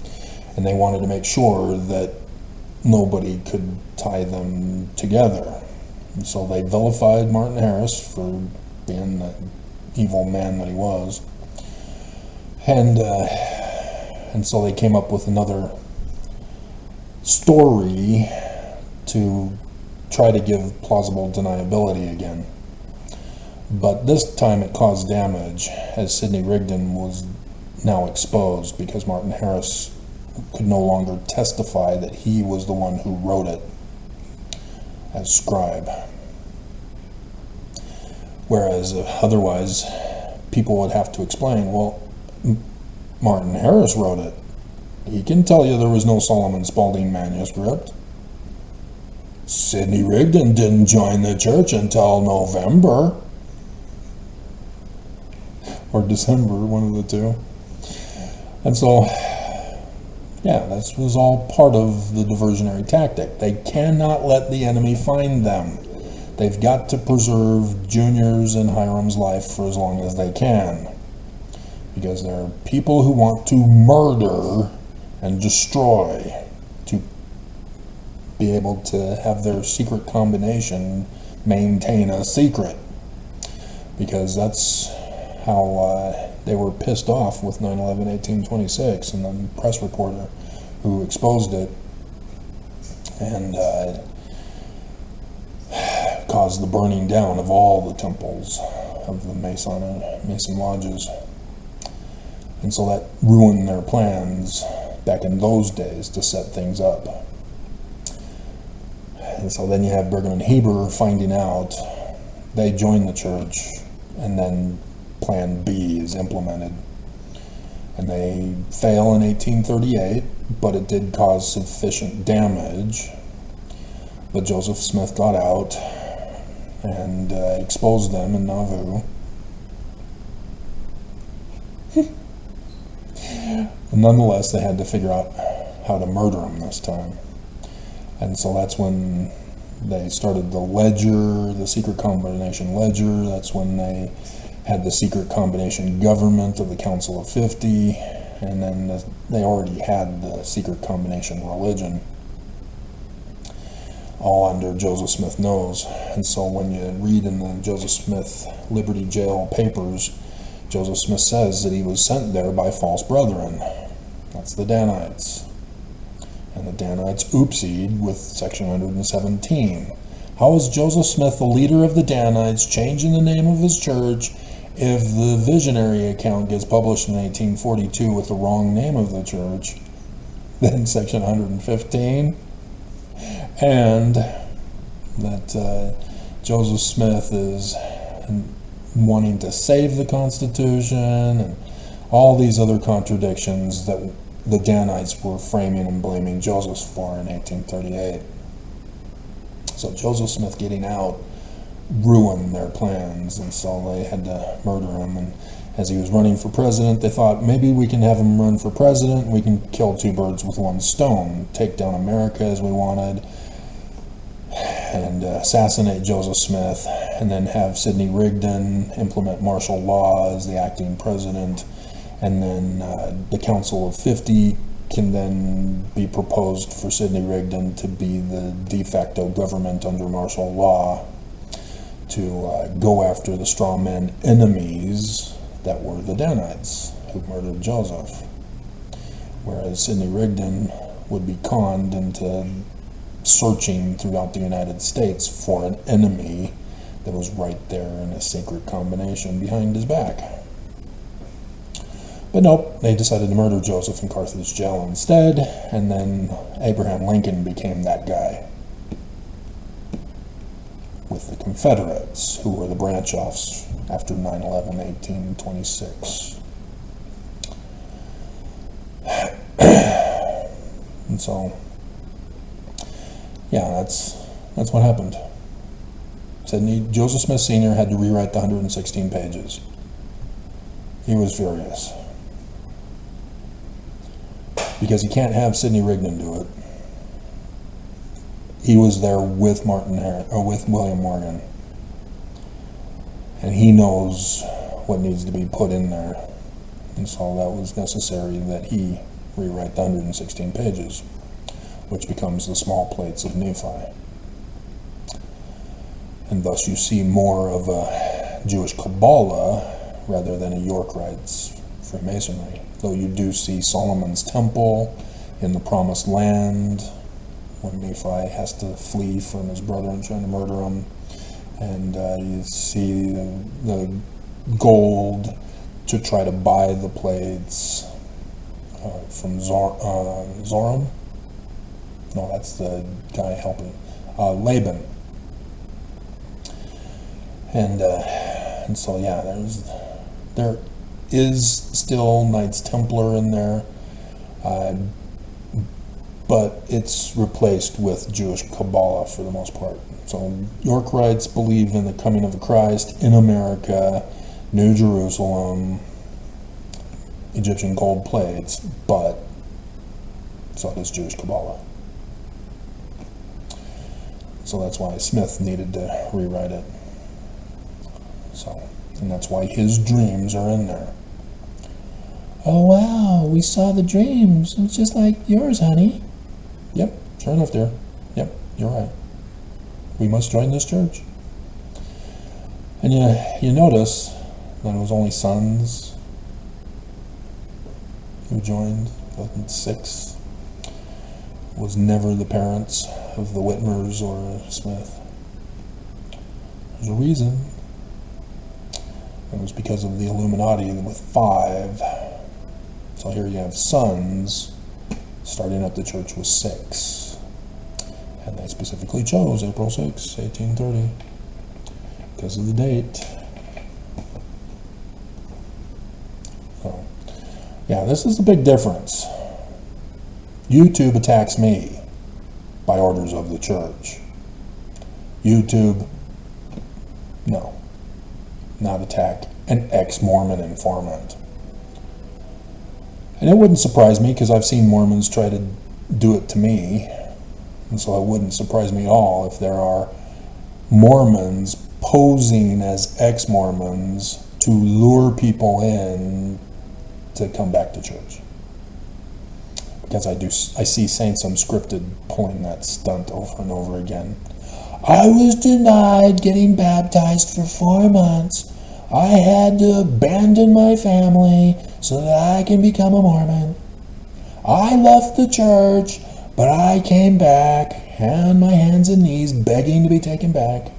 and they wanted to make sure that nobody could tie them together. And so they vilified Martin Harris for being the evil man that he was. And so they came up with another story to try to give plausible deniability again. But this time it caused damage, as Sidney Rigdon was now exposed because Martin Harris could no longer testify that he was the one who wrote it as scribe. Whereas otherwise, people would have to explain, well, Martin Harris wrote it. He can tell you there was no Solomon Spaulding manuscript. Sidney Rigdon didn't join the church until November. Or December, one of the two. And so, yeah, this was all part of the diversionary tactic. They cannot let the enemy find them. They've got to preserve Junior's and Hiram's life for as long as they can. Because there are people who want to murder and destroy to be able to have their secret combination maintain a secret. Because that's how they were pissed off with 9/11/1826 and the press reporter who exposed it and caused the burning down of all the temples of the Mason lodges. And so that ruined their plans back in those days to set things up. And so then you have Brigham and Heber finding out, they join the church, and then Plan B is implemented. And they fail in 1838, but it did cause sufficient damage. But Joseph Smith got out and exposed them in Nauvoo. Nonetheless, they had to figure out how to murder him this time. And so that's when they started the ledger, the secret combination ledger. That's when they had the secret combination government of the Council of 50. And then they already had the secret combination religion, all under Joseph Smith nose. And so when you read in the Joseph Smith Liberty Jail papers, Joseph Smith says that he was sent there by false brethren. That's the Danites. And the Danites oopsied with section 117. How is Joseph Smith, the leader of the Danites, changing the name of his church if the visionary account gets published in 1842 with the wrong name of the church? Then section 115. And that Joseph Smith is wanting to save the Constitution, and all these other contradictions that the Danites were framing and blaming Joseph for in 1838. So Joseph Smith getting out ruined their plans, and so they had to murder him. And as he was running for president, they thought, maybe we can have him run for president, we can kill two birds with one stone, take down America as we wanted, and assassinate Joseph Smith, and then have Sidney Rigdon implement martial law as the acting president, and then the Council of 50 can then be proposed for Sidney Rigdon to be the de facto government under martial law to go after the strawman enemies that were the Danites who murdered Joseph. Whereas Sidney Rigdon would be conned into searching throughout the United States for an enemy that was right there in a secret combination behind his back. But nope, they decided to murder Joseph in Carthage jail instead, and then Abraham Lincoln became that guy with the Confederates, who were the branch-offs after 9/11/1826. And so, yeah, that's what happened. Joseph Smith Sr. had to rewrite the 116 pages. He was furious. Because he can't have Sidney Rigdon do it. He was there with with William Morgan. And he knows what needs to be put in there. And so that was necessary that he rewrite the 116 pages, which becomes the small plates of Nephi. And thus you see more of a Jewish Kabbalah rather than a York Rites Freemasonry. Though you do see Solomon's Temple in the Promised Land when Nephi has to flee from his brother and trying to murder him. And you see the gold to try to buy the plates from Zoram. No, that's the guy helping Laban. And so yeah, there is still Knights Templar in there, but it's replaced with Jewish Kabbalah for the most part. So Yorkites believe in the coming of the Christ in America, New Jerusalem, Egyptian gold plates, but so does Jewish Kabbalah. So that's why Smith needed to rewrite it. So, and that's why his dreams are in there. Oh wow, we saw the dreams. It was just like yours, honey. Yep, sure enough, dear. Yep, you're right. We must join this church. And you notice that it was only sons who joined. It wasn't 6. It was never the parents of the Whitmers or Smith. There's a reason. It was because of the Illuminati with 5. So here you have sons starting up the church with 6. And they specifically chose April 6, 1830, because of the date. So, yeah, this is a big difference. YouTube attacks me by orders of the church. YouTube, no, not attack an ex-Mormon informant. And it wouldn't surprise me, because I've seen Mormons try to do it to me. And so it wouldn't surprise me at all if there are Mormons posing as ex-Mormons to lure people in to come back to church. Because I see Saints Unscripted pulling that stunt over and over again. I was denied getting baptized for 4 months. I had to abandon my family so that I can become a Mormon. I left the church, but I came back, on my hands and knees, begging to be taken back.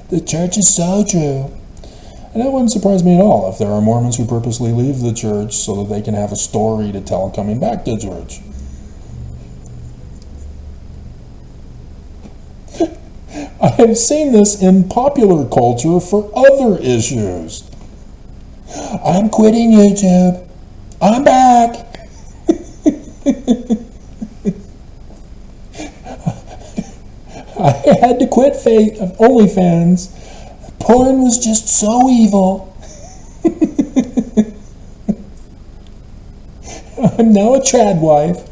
The church is so true. And it wouldn't surprise me at all if there are Mormons who purposely leave the church so that they can have a story to tell coming back to church. I have seen this in popular culture for other issues. I'm quitting YouTube. I'm back. I had to quit OnlyFans. Porn was just so evil. I'm now a trad wife.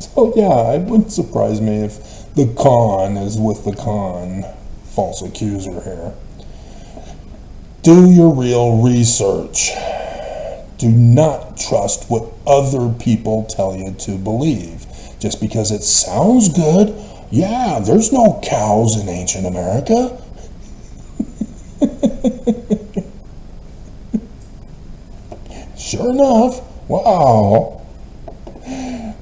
So yeah, it wouldn't surprise me if the con is with the con. False accuser here. Do your real research. Do not trust what other people tell you to believe. Just because it sounds good, yeah, there's no cows in ancient America. Sure enough, wow.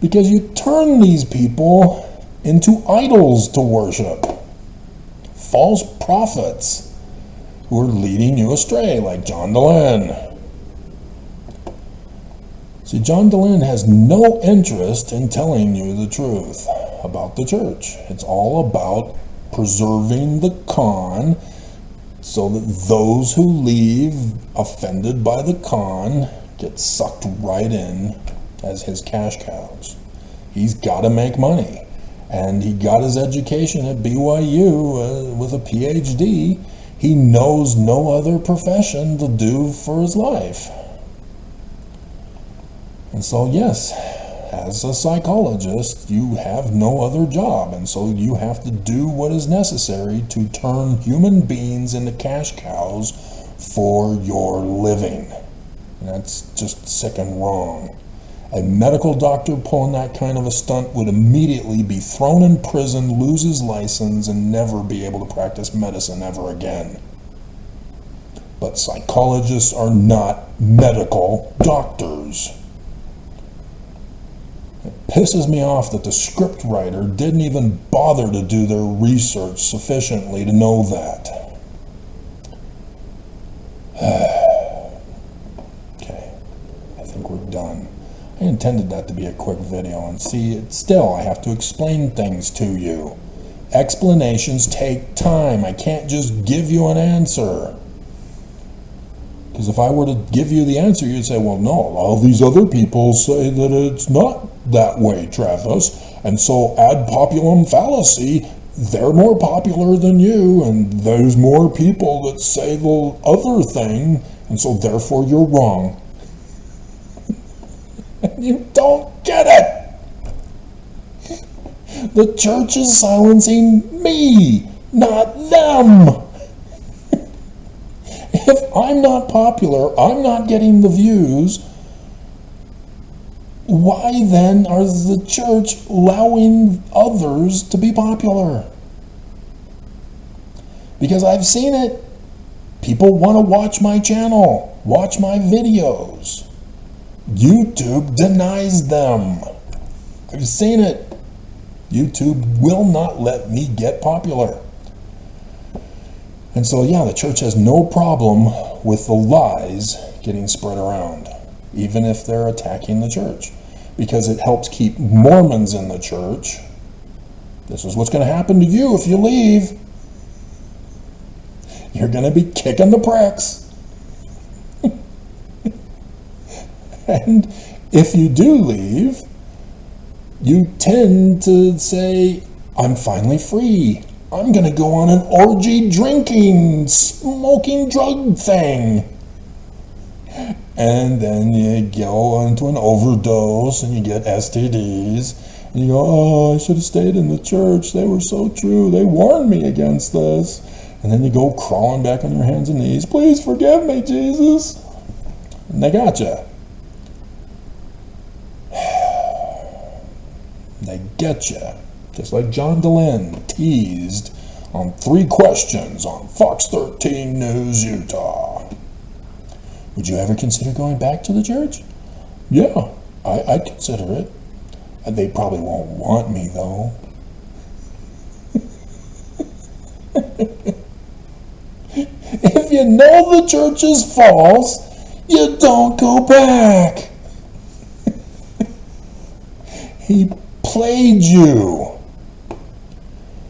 Because you turn these people into idols to worship. False prophets who are leading you astray, like John Dehlin. See, John Dehlin has no interest in telling you the truth about the church. It's all about preserving the con so that those who leave offended by the con get sucked right in as his cash cows. He's got to make money. And he got his education at BYU with a PhD. He knows no other profession to do for his life. And so, yes, as a psychologist, you have no other job. And so you have to do what is necessary to turn human beings into cash cows for your living. And that's just sick and wrong. A medical doctor pulling that kind of a stunt would immediately be thrown in prison, lose his license, and never be able to practice medicine ever again. But psychologists are not medical doctors. It pisses me off that the script writer didn't even bother to do their research sufficiently to know that. Okay, I think we're done. I intended that to be a quick video, and see, still I have to explain things to you. Explanations take time. I can't just give you an answer. Because if I were to give you the answer, you'd say, well, no, all these other people say that it's not that way, Travis. And so ad populum fallacy, they're more popular than you, and there's more people that say the other thing, and so therefore you're wrong. You don't get it! The church is silencing me, not them! If I'm not popular, I'm not getting the views, why then is the church allowing others to be popular? Because I've seen it. People want to watch my channel, watch my videos. YouTube denies them. I've seen it. YouTube will not let me get popular. And so, yeah, the church has no problem with the lies getting spread around, even if they're attacking the church, because it helps keep Mormons in the church. This is what's going to happen to you if you leave. You're going to be kicking the pricks. And if you do leave, you tend to say, I'm finally free. I'm going to go on an orgy drinking, smoking drug thing. And then you go into an overdose and you get STDs. And you go, oh, I should have stayed in the church. They were so true. They warned me against this. And then you go crawling back on your hands and knees. Please forgive me, Jesus. And they got you. They get you. Just like John Dehlin teased on 3 questions on Fox 13 News Utah. Would you ever consider going back to the church? Yeah, I'd consider it. They probably won't want me, though. If you know the church is false, you don't go back. He played you.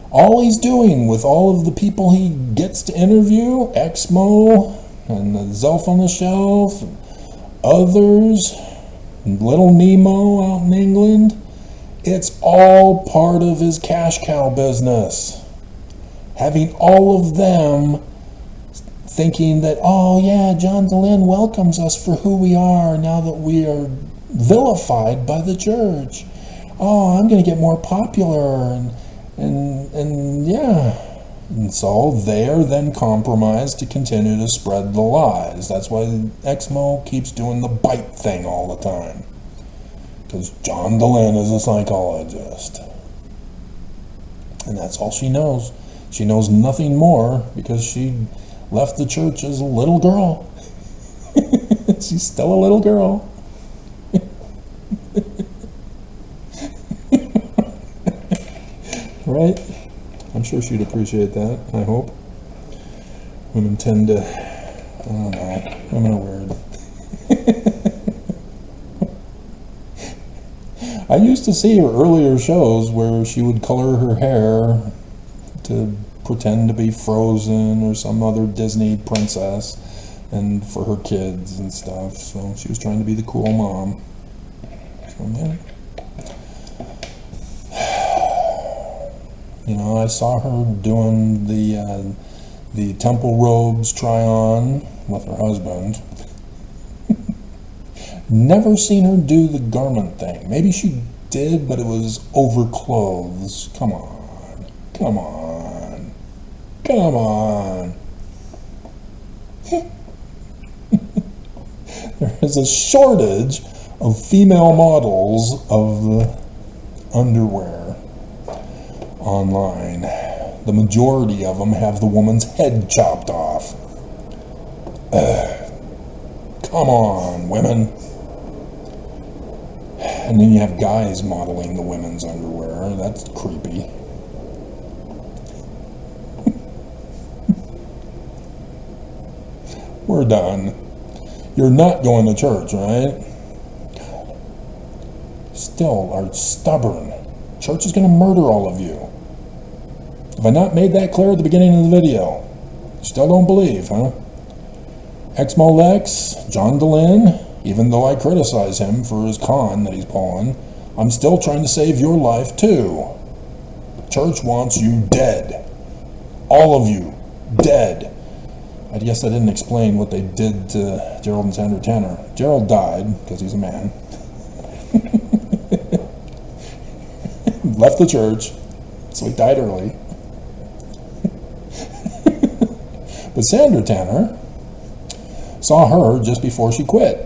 All he's doing with all of the people he gets to interview, Exmo and the Zelf on the Shelf, and others, Little Nemo out in England, it's all part of his cash cow business. Having all of them thinking that, oh yeah, John Dehlin welcomes us for who we are now that we are vilified by the church. Oh, I'm going to get more popular, and yeah. And so they are then compromised to continue to spread the lies. That's why Exmo keeps doing the bite thing all the time. Because John Dehlin is a psychologist. And that's all she knows. She knows nothing more because she left the church as a little girl. She's still a little girl. Right? I'm sure she'd appreciate that, I hope. Women tend to, I don't know, women are weird. I used to see her earlier shows where she would color her hair to pretend to be Frozen or some other Disney princess, and for her kids and stuff, so she was trying to be the cool mom. So, yeah. You know, I saw her doing the temple robes try-on with her husband. Never seen her do the garment thing. Maybe she did, but it was over clothes. Come on. Come on. Come on. There is a shortage of female models of the underwear online. The majority of them have the woman's head chopped off. Come on, women. And then you have guys modeling the women's underwear. That's creepy. We're done. You're not going to church, right? Still are stubborn. Church is going to murder all of you. Have I not made that clear at the beginning of the video? Still don't believe, huh? Ex-Molex, John DeLynn, even though I criticize him for his con that he's pulling, I'm still trying to save your life too. Church wants you dead. All of you, dead. I guess I didn't explain what they did to Gerald and Sandra Tanner. Gerald died, because he's a man. Left the church, so he died early. But Sandra Tanner saw her just before she quit.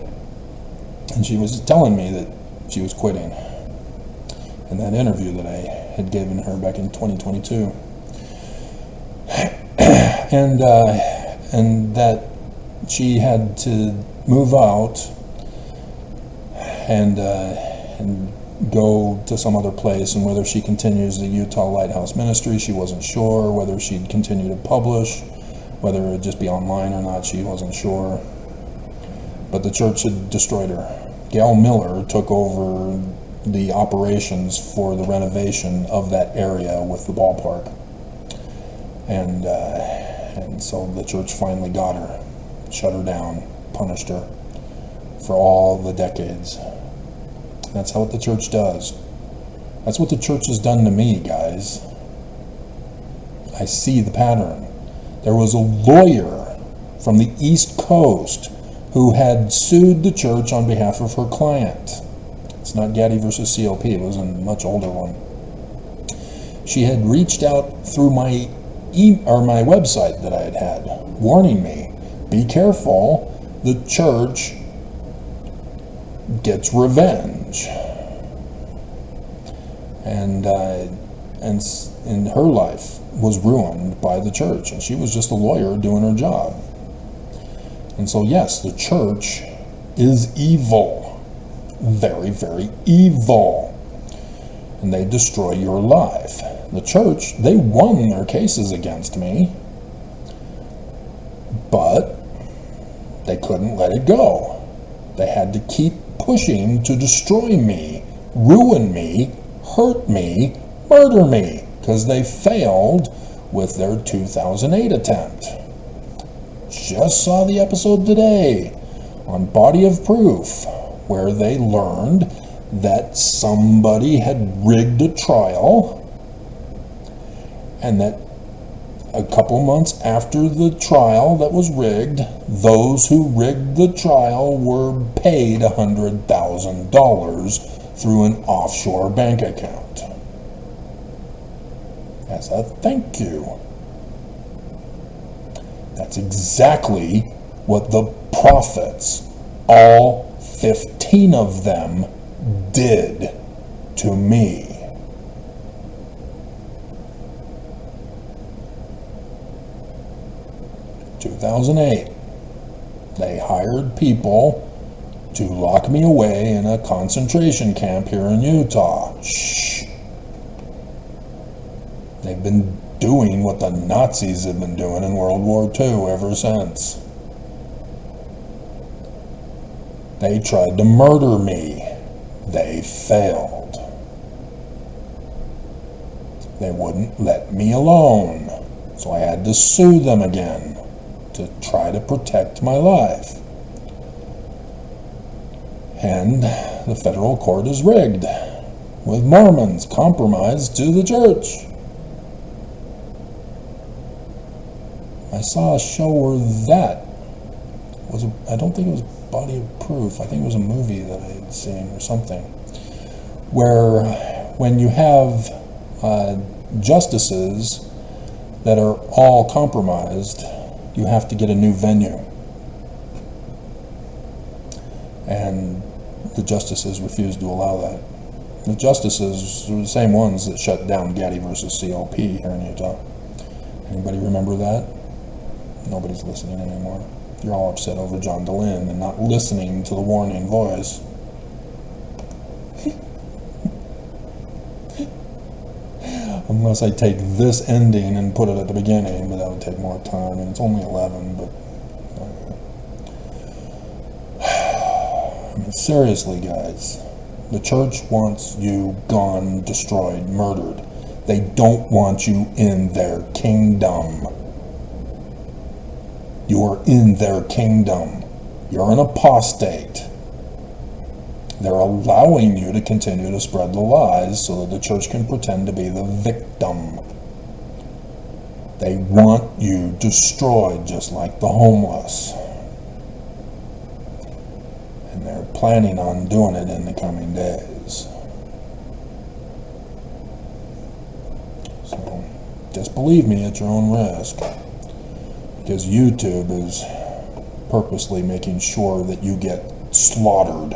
And she was telling me that she was quitting in that interview that I had given her back in 2022. And that she had to move out and go to some other place, and whether she continues the Utah Lighthouse Ministry, she wasn't sure. Whether she'd continue to publish, whether it would just be online or not, she wasn't sure. But the church had destroyed her. Gail Miller took over the operations for the renovation of that area with the ballpark. And so the church finally got her, shut her down, punished her for all the decades. That's how the church does. That's what the church has done to me, guys. I see the pattern. There was a lawyer from the East Coast who had sued the church on behalf of her client. It's not Gaddy versus CLP, it was a much older one. She had reached out through my website that I had, warning me, be careful, the church gets revenge. And her life was ruined by the church, and she was just a lawyer doing her job. And so yes, the church is evil, very, very evil, and they destroy your life. The church, they won their cases against me, but they couldn't let it go. They had to keep pushing to destroy me, ruin me, hurt me, murder me, because they failed with their 2008 attempt. Just saw the episode today on Body of Proof, where they learned that somebody had rigged a trial, and that a couple months after the trial that was rigged, those who rigged the trial were paid $100,000 through an offshore bank account as a thank you. That's exactly what the prophets, all 15 of them, did to me. In 2008, they hired people to lock me away in a concentration camp here in Utah. Shh. They've been doing what the Nazis have been doing in World War II ever since. They tried to murder me. They failed. They wouldn't let me alone, so I had to sue them again to try to protect my life. And the federal court is rigged, with Mormons compromised to the church. I saw a show where that was, I don't think it was Body of Proof, I think it was a movie that I had seen or something, where when you have justices that are all compromised, you have to get a new venue. And the justices refused to allow that. The justices were the same ones that shut down Gaddy versus CLP here in Utah. Anybody remember that? Nobody's listening anymore. You're all upset over John DeLynn and not listening to the warning voice. Unless I take this ending and put it at the beginning, but that would take more time, and it's only 11, but... I mean, seriously, guys. The church wants you gone, destroyed, murdered. They don't want you in their kingdom. You are in their kingdom. You're an apostate. They're allowing you to continue to spread the lies so that the church can pretend to be the victim. They want you destroyed just like the homeless. And they're planning on doing it in the coming days. So, just believe me at your own risk. Because YouTube is purposely making sure that you get slaughtered.